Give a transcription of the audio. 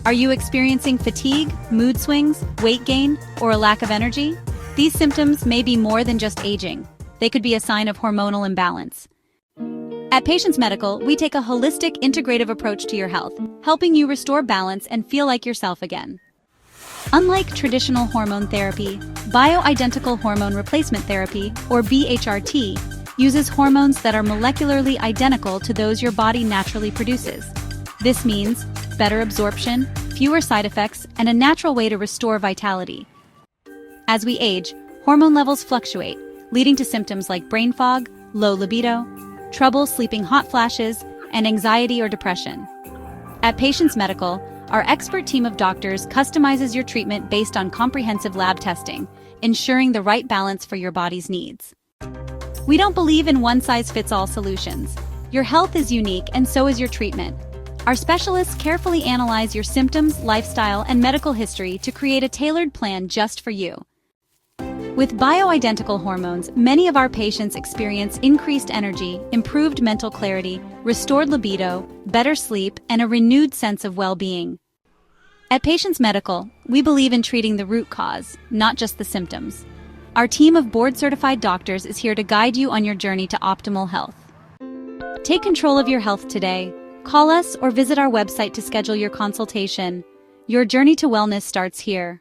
Are you experiencing fatigue, mood swings, weight gain, or a lack of energy? These symptoms may be more than just aging. They could be a sign of hormonal imbalance. At Patience Medical, we take a holistic, integrative approach to your health, helping you restore balance and feel like yourself again. Unlike traditional hormone therapy, Bioidentical Hormone Replacement Therapy, or BHRT, uses hormones that are molecularly identical to those your body naturally produces. This means better absorption, fewer side effects, and a natural way to restore vitality. As we age, hormone levels fluctuate, leading to symptoms like brain fog, low libido, trouble sleeping, hot flashes, and anxiety or depression. At Patience Medical, our expert team of doctors customizes your treatment based on comprehensive lab testing, ensuring the right balance for your body's needs. We don't believe in one-size-fits-all solutions. Your health is unique, and so is your treatment. Our specialists carefully analyze your symptoms, lifestyle, and medical history to create a tailored plan just for you. With bioidentical hormones, many of our patients experience increased energy, improved mental clarity, restored libido, better sleep, and a renewed sense of well-being. At Patience Medical, we believe in treating the root cause, not just the symptoms. Our team of board-certified doctors is here to guide you on your journey to optimal health. Take control of your health today. Call us or visit our website to schedule your consultation. Your journey to wellness starts here.